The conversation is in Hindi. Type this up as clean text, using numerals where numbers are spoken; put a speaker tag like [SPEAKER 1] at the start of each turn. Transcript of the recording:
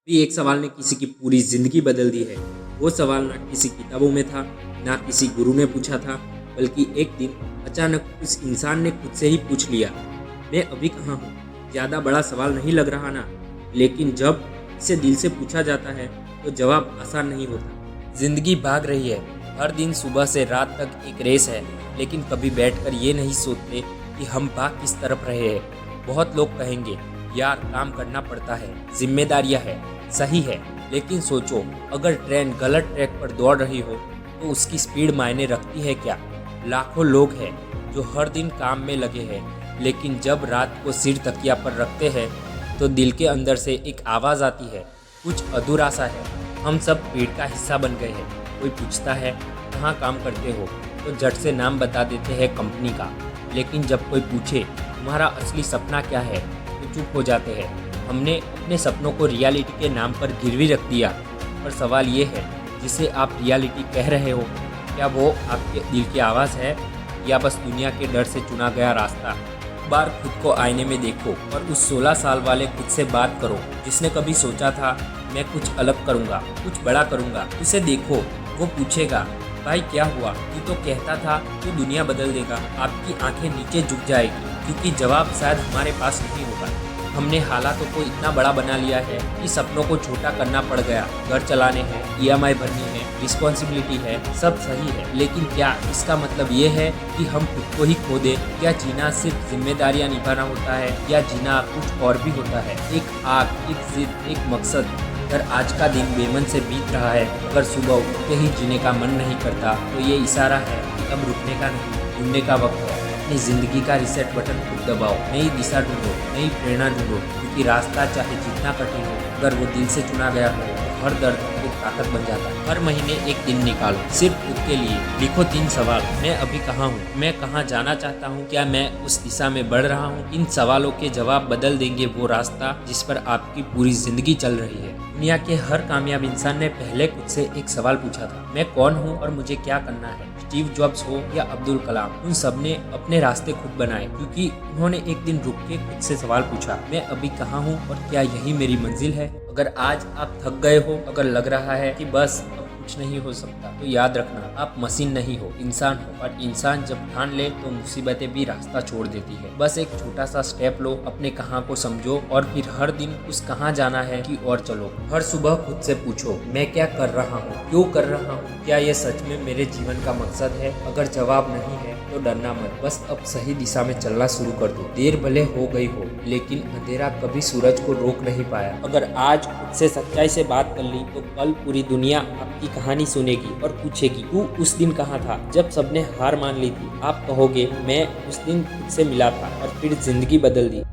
[SPEAKER 1] भी एक सवाल ने किसी की पूरी ज़िंदगी बदल दी है। वो सवाल ना किसी किताबों में था, ना किसी गुरु ने पूछा था, बल्कि एक दिन अचानक उस इंसान ने खुद से ही पूछ लिया, मैं अभी कहाँ हूँ? ज़्यादा बड़ा सवाल नहीं लग रहा ना? लेकिन जब इसे दिल से पूछा जाता है, तो जवाब आसान नहीं होता। ज़िंदगी भाग रही है, हर दिन सुबह से रात तक एक रेस है, लेकिन कभी बैठकर ये नहीं सोचते कि हम भाग किस तरफ रहे हैं। बहुत लोग कहेंगे, यार काम करना पड़ता है, जिम्मेदारियां है, सही है, लेकिन सोचो अगर ट्रेन गलत ट्रैक पर दौड़ रही हो तो उसकी स्पीड मायने रखती है क्या? लाखों लोग हैं जो हर दिन काम में लगे हैं, लेकिन जब रात को सिर तकिया पर रखते हैं तो दिल के अंदर से एक आवाज़ आती है, कुछ अधूरा सा है। हम सब भीड़ का हिस्सा बन गए हैं। कोई पूछता है कहाँ काम करते हो तो झट से नाम बता देते हैं कंपनी का, लेकिन जब कोई पूछे तुम्हारा असली सपना क्या है तो चुप हो जाते हैं। हमने अपने सपनों को रियलिटी के नाम पर गिरवी रख दिया। पर सवाल ये है, जिसे आप रियलिटी कह रहे हो, क्या वो आपके दिल की आवाज़ है या बस दुनिया के डर से चुना गया रास्ता? बार खुद को आईने में देखो और उस 16 साल वाले खुद से बात करो जिसने कभी सोचा था मैं कुछ अलग करूँगा, कुछ बड़ा करूँगा। उसे देखो, वो पूछेगा भाई क्या हुआ? तू तो कहता था तू दुनिया बदल देगा। आपकी आंखें नीचे झुक जाएगी, क्योंकि जवाब शायद हमारे पास नहीं होगा। हमने हालातों को इतना बड़ा बना लिया है कि सपनों को छोटा करना पड़ गया। घर चलाने हैं, EMI भरनी है, रिस्पॉन्सिबिलिटी है, सब सही है, लेकिन क्या इसका मतलब ये है कि हम खुद को ही खो दें? क्या जीना सिर्फ जिम्मेदारियां निभाना होता है, या जीना कुछ और भी होता है? एक आग, एक जिद, एक मकसद। अगर आज का दिन बेमन से बीत रहा है, अगर सुबह उठते ही जीने का मन नहीं करता, तो ये इशारा है कि अब रुकने का नहीं, ढूंढने का वक्त है। अपनी ज़िंदगी का रिसेट बटन खुद दबाओ, नई दिशा ढूंढो, नई प्रेरणा ढूंढो, क्योंकि रास्ता चाहे जितना कठिन हो, अगर वो दिल से चुना गया हो तो हर दर्द एक ताकत बन जाता है। हर महीने एक दिन निकालो सिर्फ खुद के लिए। लिखो 3 सवाल, मैं अभी कहाँ हूँ, मैं कहाँ जाना चाहता हूँ, क्या मैं उस दिशा में बढ़ रहा हूँ? इन सवालों के जवाब बदल देंगे वो रास्ता जिस पर आपकी पूरी जिंदगी चल रही है। दुनिया के हर कामयाब इंसान ने पहले खुद से एक सवाल पूछा था, मैं कौन हूँ और मुझे क्या करना है? स्टीव जॉब्स हो या अब्दुल कलाम, उन सब ने अपने रास्ते खुद बनाए, क्योंकि उन्होंने एक दिन रुक के खुद से सवाल पूछा, मैं अभी कहाँ हूँ और क्या यही मेरी मंजिल है? अगर आज आप थक गए हो, अगर लग रहा है कि बस अब कुछ नहीं हो सकता, तो याद रखना आप मशीन नहीं हो, इंसान हो। और इंसान जब ठान ले तो मुसीबतें भी रास्ता छोड़ देती है। बस एक छोटा सा स्टेप लो, अपने कहाँ को समझो और फिर हर दिन उस कहाँ जाना है की ओर चलो। हर सुबह खुद से पूछो, मैं क्या कर रहा हूँ, क्यों कर रहा हूँ, क्या ये सच में मेरे जीवन का मकसद है? अगर जवाब नहीं है तो डरना मत, बस अब सही दिशा में चलना शुरू कर दो। देर भले हो गई हो, लेकिन अंधेरा कभी सूरज को रोक नहीं पाया। अगर आज खुद से सच्चाई से बात कर ली तो कल पूरी दुनिया आपकी कहानी सुनेगी और पूछेगी तू उस दिन कहाँ था जब सबने हार मान ली थी? आप कहोगे मैं उस दिन खुद से मिला था और फिर जिंदगी बदल दी।